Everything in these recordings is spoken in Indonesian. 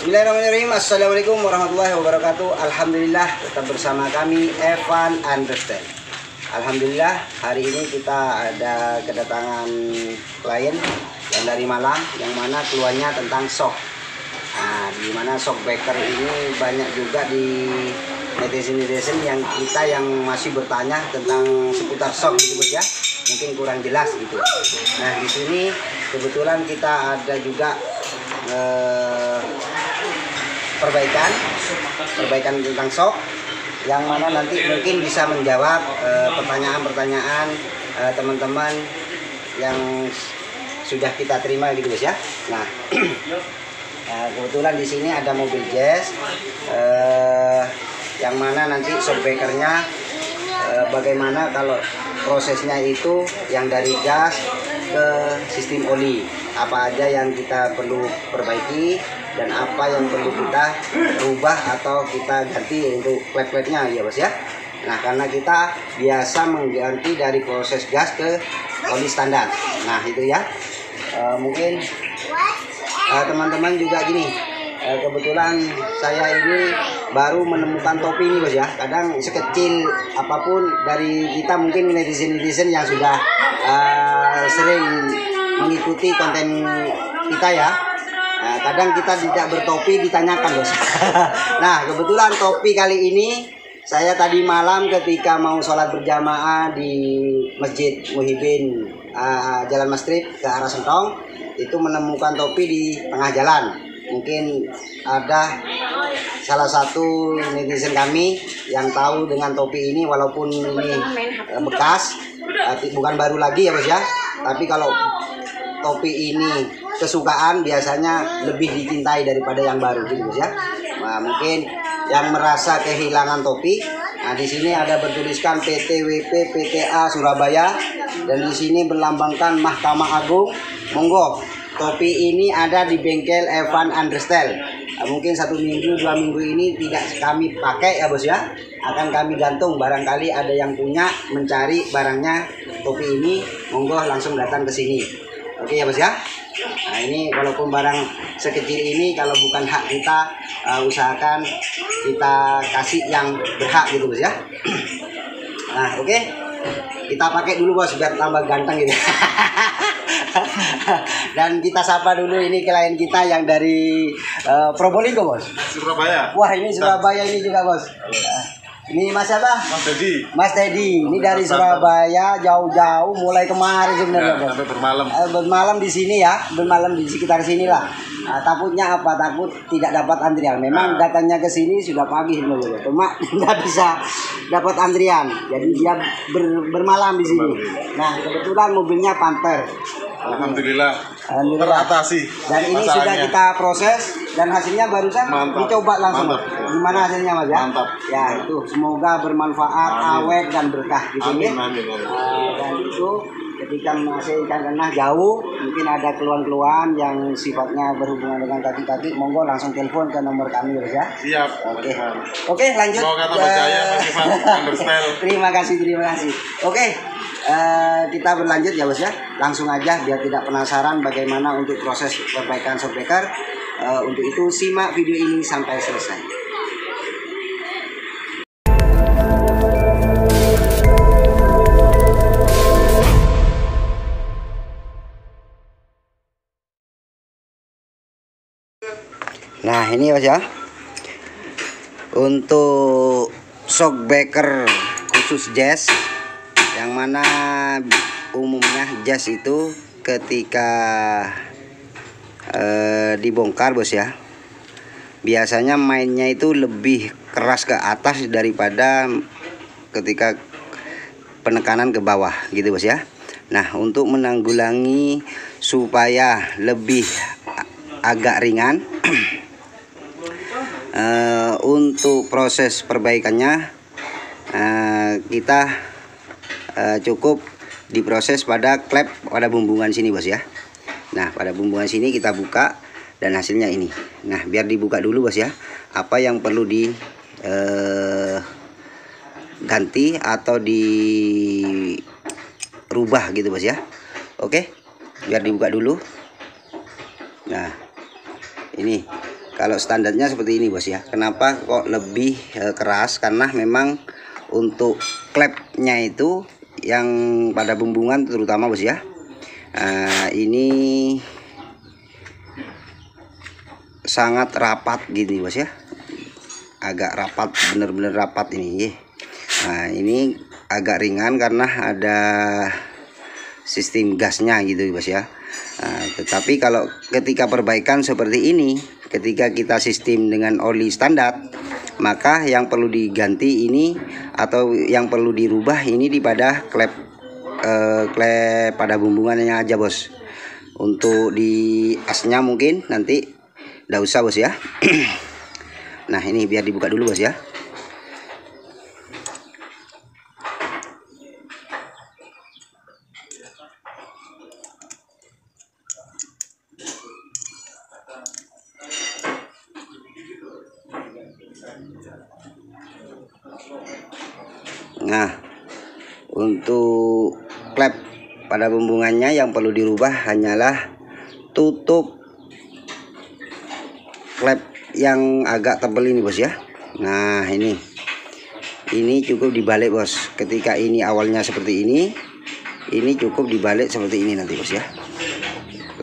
Bismillahirrahmanirrahim. Assalamualaikum warahmatullahi wabarakatuh. Alhamdulillah tetap bersama kami Evan Understand. Alhamdulillah hari ini kita ada kedatangan klien yang dari Malang, yang mana keluarnya tentang shock. Nah, di mana shock breaker ini banyak juga di netizen yang masih bertanya tentang seputar shock gitu bos ya. Mungkin kurang jelas gitu. Nah di sini kebetulan kita ada juga perbaikan tentang shock, yang mana nanti mungkin bisa menjawab pertanyaan-pertanyaan teman-teman yang sudah kita terima gitu guys ya. Nah, kebetulan di sini ada mobil Jazz yang mana nanti shock breakernya bagaimana kalau prosesnya itu yang dari gas ke sistem oli, apa aja yang kita perlu perbaiki dan apa yang perlu kita rubah atau kita ganti untuk plate-plate-nya ya bos ya. Nah karena kita biasa mengganti dari proses gas ke oli standar. Nah itu ya, mungkin teman-teman juga gini, kebetulan saya ini baru menemukan topi ini bos ya. Kadang sekecil apapun dari kita, mungkin netizen yang sudah sering mengikuti konten kita ya, kadang kita tidak bertopi ditanyakan bos. Nah kebetulan topi kali ini saya tadi malam ketika mau sholat berjamaah di Masjid Muhyiddin Jalan Mastrip ke arah Sentong, itu menemukan topi di tengah jalan. Mungkin ada salah satu netizen kami yang tahu dengan topi ini, walaupun ini bekas, bukan baru lagi ya bos ya. Tapi kalau topi ini kesukaan biasanya lebih dicintai daripada yang baru gitu bos ya. Nah, mungkin yang merasa kehilangan topi, nah di sini ada bertuliskan PTWP PTA Surabaya dan di sini berlambangkan Mahkamah Agung. Monggo, topi ini ada di bengkel Evan Understand. Mungkin 1 minggu 2 minggu ini tidak kami pakai ya bos ya, akan kami gantung. Barangkali ada yang punya, mencari barangnya topi ini, monggo langsung datang ke sini. Oke ya bos ya. Nah ini walaupun barang sekecil ini, kalau bukan hak kita, usahakan kita kasih yang berhak gitu bos ya. Nah oke, kita pakai dulu bos biar tambah ganteng gitu. Dan kita sapa dulu ini klien kita yang dari Probolinggo bos. Surabaya. Wah ini Surabaya ini juga bos. Ini Mas siapa? Mas Dedi. Mas Dedi. Ini dari Surabaya jauh-jauh mulai kemarin sebenarnya bos. Sampai bermalam. Bermalam di sini ya, bermalam di sekitar sini lah. Takutnya apa? Takut tidak dapat antrian. Memang datangnya ke sini sudah pagi sebenarnya, cuma nggak bisa dapat antrian. Jadi dia bermalam di sini. Nah kebetulan mobilnya Panther. Alhamdulillah teratasi. Dan ini masalahnya sudah kita proses dan hasilnya barusan dicoba langsung. Mantap. Gimana hasilnya mas ya? Mantap. Ya itu semoga bermanfaat, awet dan berkah gitu. Amin, amin, amin. Dan itu ketika menghasilkan karena jauh, mungkin ada keluhan-keluhan yang sifatnya berhubungan dengan kaki-kaki, monggo langsung telepon ke nomor kami ya. Siap. Oke lanjut. Semoga tambah jaya Mas Evan Understand. Terima kasih. Oke. Kita berlanjut ya bos ya, langsung aja biar tidak penasaran bagaimana untuk proses perbaikan shock breaker. Untuk itu simak video ini sampai selesai. Nah ini bos ya, untuk shock breaker khusus Jazz, yang mana umumnya Jazz itu ketika dibongkar bos ya, biasanya mainnya itu lebih keras ke atas daripada ketika penekanan ke bawah gitu bos ya. Nah untuk menanggulangi supaya lebih agak ringan untuk proses perbaikannya kita cukup diproses pada klep pada bumbungan sini bos ya. Nah pada bumbungan sini kita buka dan hasilnya ini. Nah biar dibuka dulu bos ya, apa yang perlu diganti atau dirubah gitu bos ya. Oke biar dibuka dulu. Nah ini Kalau standarnya seperti ini bos ya. Kenapa kok lebih keras? Karena memang untuk klepnya itu yang pada bumbungan terutama bos ya, ini sangat rapat gini bos ya, agak rapat, bener-bener rapat ini. Nah ini agak ringan karena ada sistem gasnya gitu bos ya. Nah, tetapi kalau ketika perbaikan seperti ini, ketika kita sistem dengan oli standar, maka yang perlu diganti ini atau yang perlu dirubah ini di pada klep pada bumbungannya aja bos. Untuk di asnya mungkin nanti nggak usah bos ya. Nah ini biar dibuka dulu bos ya. Nah, untuk klep pada bumbungannya yang perlu dirubah hanyalah tutup klep yang agak tebal ini bos ya. Nah ini cukup dibalik bos. Ketika ini awalnya seperti ini cukup dibalik seperti ini nanti bos ya.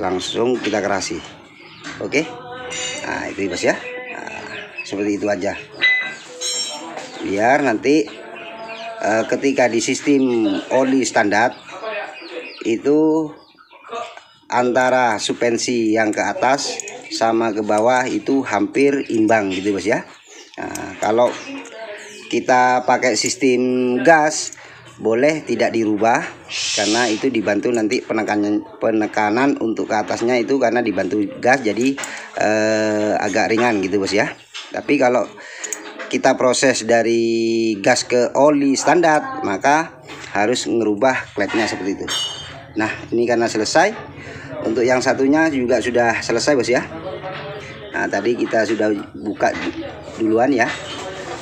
Langsung kita kerasi. Oke. Nah itu bos ya. Nah, seperti itu aja. Biar nanti ketika di sistem oli standar itu antara suspensi yang ke atas sama ke bawah itu hampir imbang gitu bos ya. Nah, kalau kita pakai sistem gas boleh tidak dirubah karena itu dibantu nanti penekanan untuk ke atasnya itu karena dibantu gas jadi agak ringan gitu bos ya. Tapi kalau kita proses dari gas ke oli standar maka harus ngerubah klepnya seperti itu. Nah ini karena selesai, untuk yang satunya juga sudah selesai bos ya. Nah tadi kita sudah buka duluan ya.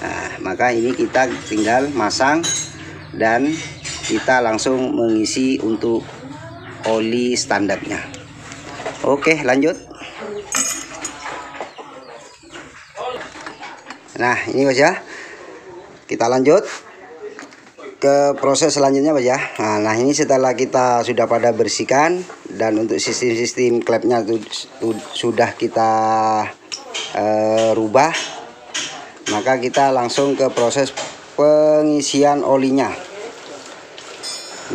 Nah maka ini kita tinggal masang dan kita langsung mengisi untuk oli standarnya. Oke lanjut. Nah ini bos ya, kita lanjut ke proses selanjutnya bos ya. Nah ini setelah kita sudah pada bersihkan dan untuk sistem klepnya sudah kita rubah, maka kita langsung ke proses pengisian olinya.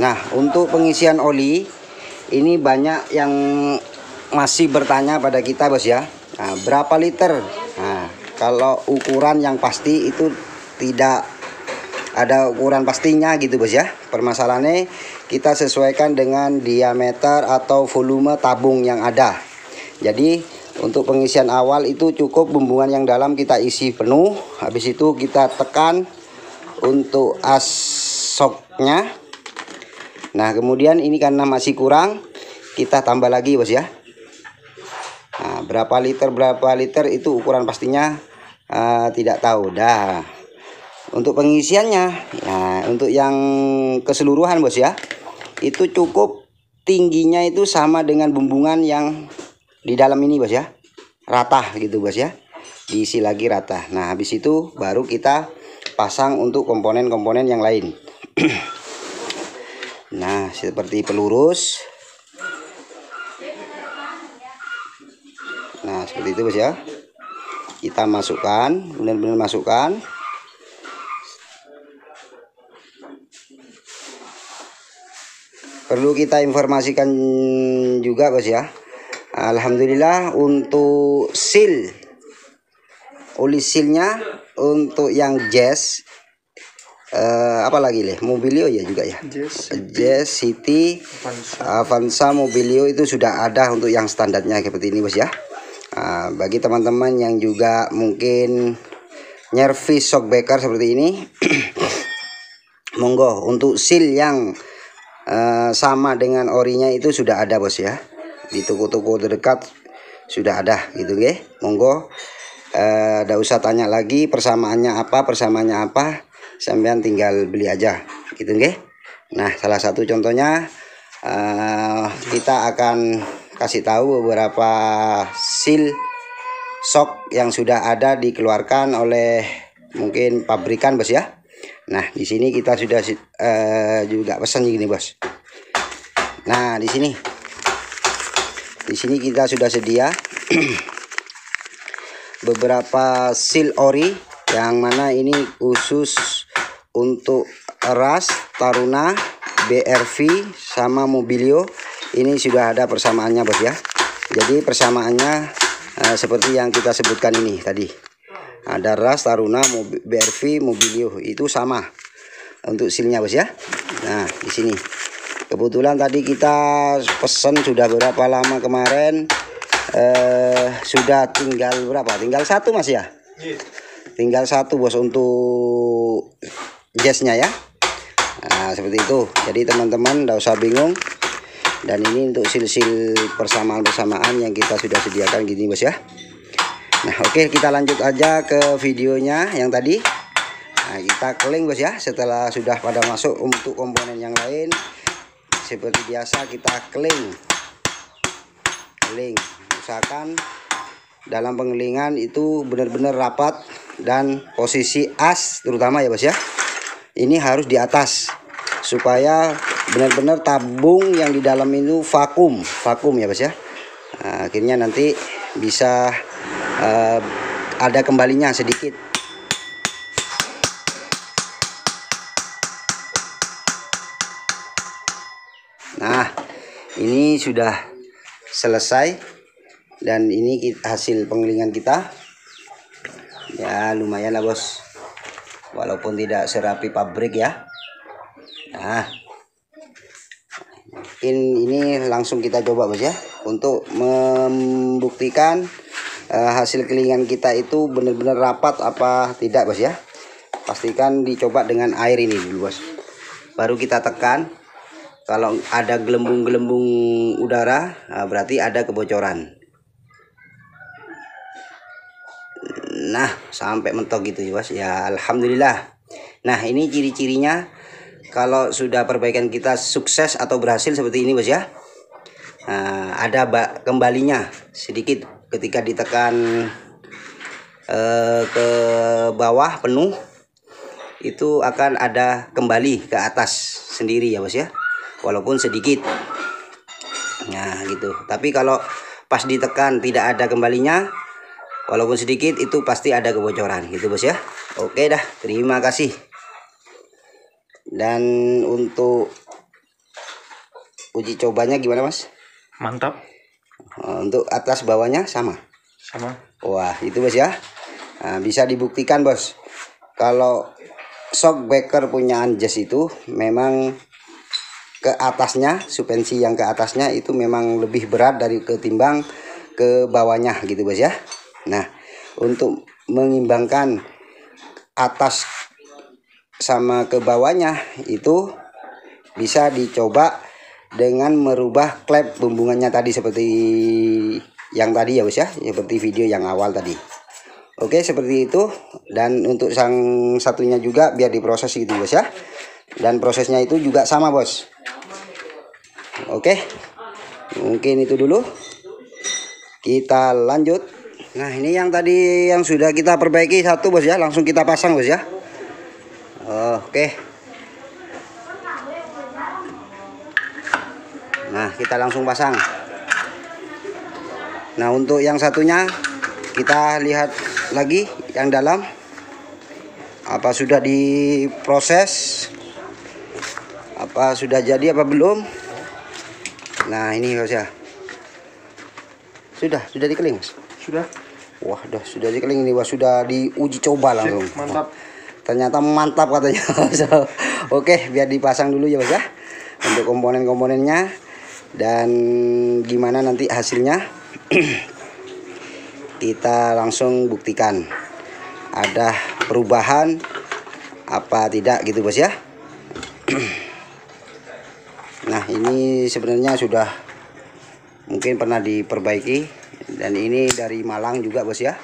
Nah untuk pengisian oli ini banyak yang masih bertanya pada kita bos ya. Nah, berapa liter? Nah, kalau ukuran yang pasti itu tidak ada ukuran pastinya gitu bos ya. Permasalahannya kita sesuaikan dengan diameter atau volume tabung yang ada. Jadi untuk pengisian awal itu cukup bumbungan yang dalam kita isi penuh. Habis itu kita tekan untuk as shocknya. Nah kemudian ini karena masih kurang kita tambah lagi bos ya. Nah, berapa liter itu ukuran pastinya tidak tahu dah. Untuk pengisiannya, nah untuk yang keseluruhan bos ya, itu cukup tingginya itu sama dengan bumbungan yang di dalam ini bos ya, rata gitu bos ya, diisi lagi rata. Nah habis itu baru kita pasang untuk komponen-komponen yang lain. Nah seperti pelurus. Nah seperti itu bos ya, kita masukkan, benar-benar masukkan. Perlu kita informasikan juga bos ya, alhamdulillah untuk seal, oli sealnya untuk yang Jazz, apalagi Mobilio ya juga ya, Jazz, City, Avanza, Mobilio itu sudah ada untuk yang standarnya seperti ini bos ya. Bagi teman-teman yang juga mungkin nyervis shockbreaker seperti ini monggo untuk seal yang sama dengan orinya itu sudah ada bos ya, di toko-toko terdekat sudah ada gitu nggih. Monggo nggak usah tanya lagi persamaannya apa, sampean tinggal beli aja gitu nggih. Nah salah satu contohnya kita akan kasih tahu beberapa seal sok yang sudah ada dikeluarkan oleh mungkin pabrikan bos ya. Nah di sini kita sudah juga pesan gini bos. Nah di sini kita sudah sedia beberapa seal ori, yang mana ini khusus untuk Ras, Taruna, BRV sama Mobilio. Ini sudah ada persamaannya bos ya. Jadi persamaannya seperti yang kita sebutkan ini tadi. Ada Ras, Taruna, BRV, Mobilio, itu sama untuk sealnya bos ya. Nah di sini kebetulan tadi kita pesan sudah berapa lama kemarin, sudah tinggal berapa? Tinggal satu mas ya? Tinggal satu bos untuk jasnya ya. Nah seperti itu. Jadi teman-teman tidak usah bingung. Dan ini untuk sil-sil persamaan yang kita sudah sediakan gini bos ya. Nah oke, kita lanjut aja ke videonya yang tadi. Nah kita keling bos ya. Setelah sudah pada masuk untuk komponen yang lain, seperti biasa kita keling. Usahakan dalam pengelingan itu benar-benar rapat, dan posisi as terutama ya bos ya, ini harus di atas supaya benar-benar tabung yang di dalam itu vakum ya bos ya. Nah, akhirnya nanti bisa ada kembalinya sedikit. Nah ini sudah selesai, dan ini hasil pengelingan kita ya, lumayan lah bos, walaupun tidak serapi pabrik ya. Nah ini langsung kita coba bos ya, untuk membuktikan hasil kelingan kita itu benar-benar rapat apa tidak bos ya. Pastikan dicoba dengan air ini dulu bos, baru kita tekan. Kalau ada gelembung-gelembung udara, berarti ada kebocoran. Nah sampai mentok gitu ya bos ya, alhamdulillah. Nah ini ciri-cirinya kalau sudah perbaikan kita sukses atau berhasil seperti ini bos ya. Nah, ada kembalinya sedikit ketika ditekan ke bawah penuh, itu akan ada kembali ke atas sendiri ya bos ya, walaupun sedikit. Nah gitu. Tapi kalau pas ditekan tidak ada kembalinya, walaupun sedikit, itu pasti ada kebocoran gitu bos ya. Oke dah, terima kasih. Dan untuk uji cobanya gimana mas? Mantap. Untuk atas bawahnya sama? Sama. Wah itu bos ya. Nah, bisa dibuktikan bos, kalau shockbreaker punya Anjas itu memang ke atasnya, suspensi yang ke atasnya itu memang lebih berat dari ketimbang ke bawahnya gitu bos ya. Nah untuk mengimbangkan atas sama ke bawahnya itu bisa dicoba dengan merubah klep bumbungannya tadi seperti yang tadi ya bos ya, seperti video yang awal tadi. Oke seperti itu. Dan untuk sang satunya juga biar diproses gitu bos ya, dan prosesnya itu juga sama bos. Oke mungkin itu dulu, kita lanjut. Nah ini yang tadi yang sudah kita perbaiki satu bos ya, langsung kita pasang bos ya. Oke. Nah kita langsung pasang. Nah untuk yang satunya kita lihat lagi yang dalam, apa sudah diproses, apa sudah jadi apa belum. Nah ini bos ya, sudah dikeling mas? Sudah. Wah sudah dikeling ini bos, sudah diuji coba langsung. Mantap. Ternyata mantap katanya. Oke biar dipasang dulu ya bos ya, untuk komponen-komponennya dan gimana nanti hasilnya. Kita langsung buktikan ada perubahan apa tidak gitu bos ya. Nah ini sebenarnya sudah mungkin pernah diperbaiki, dan ini dari Malang juga bos ya,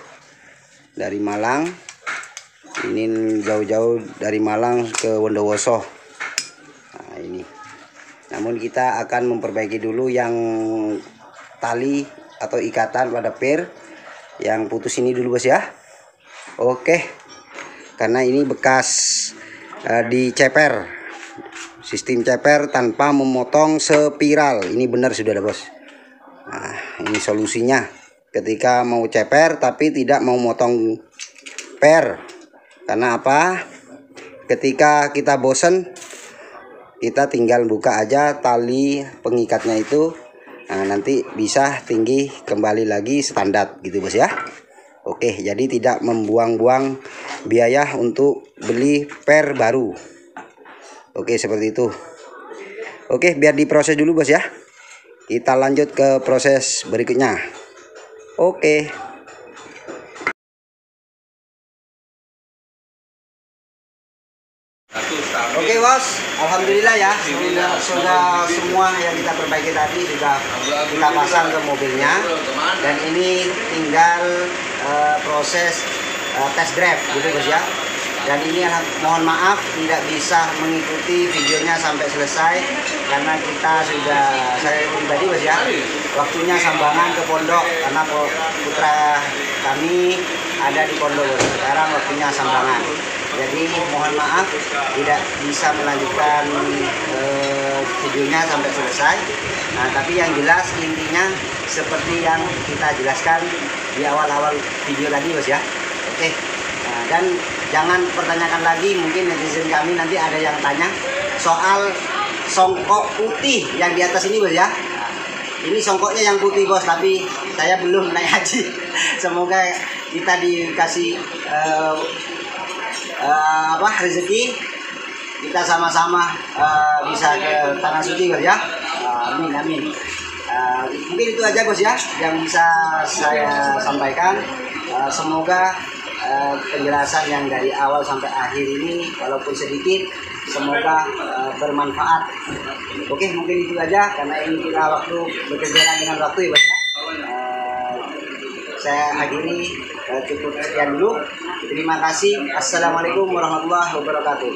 dari Malang. Ini jauh-jauh dari Malang ke Bondowoso. Nah ini, namun kita akan memperbaiki dulu yang tali atau ikatan pada per, yang putus ini dulu bos ya. Oke, karena ini bekas diceper, sistem ceper tanpa memotong spiral. Ini benar sudah ada bos. Nah, ini solusinya ketika mau ceper tapi tidak mau motong per. Karena apa? Ketika kita bosen, kita tinggal buka aja tali pengikatnya itu. Nah, nanti bisa tinggi kembali lagi standar gitu bos ya. Oke, jadi tidak membuang-buang biaya untuk beli per baru. Oke, seperti itu. Oke, biar diproses dulu bos ya. Kita lanjut ke proses berikutnya. Oke. Oke bos, alhamdulillah ya, sudah semua yang kita perbaiki tadi sudah kita pasang ke mobilnya, dan ini tinggal proses test drive gitu bos ya. Dan ini mohon maaf tidak bisa mengikuti videonya sampai selesai karena kita sudah, saya pribadi bos ya, waktunya sambangan ke pondok karena putra kami ada di pondok bos. Sekarang waktunya sambangan. Jadi mohon maaf tidak bisa melanjutkan videonya sampai selesai. Nah, tapi yang jelas intinya seperti yang kita jelaskan di awal-awal video tadi bos ya. Oke. Nah, dan jangan pertanyakan lagi, mungkin netizen kami nanti ada yang tanya soal songkok putih yang di atas ini bos ya. Ini songkoknya yang putih bos, tapi saya belum naik haji. Semoga kita dikasih rezeki, kita sama-sama bisa ke tanah suci bos ya. Amin amin. Mungkin itu aja bos ya yang bisa saya sampaikan. Semoga penjelasan yang dari awal sampai akhir ini walaupun sedikit semoga bermanfaat. Oke, mungkin itu aja karena ini kita waktu bekerja dengan waktu ya bos ya. Saya akhiri cukup sekian dulu. Terima kasih. Assalamualaikum warahmatullahi wabarakatuh.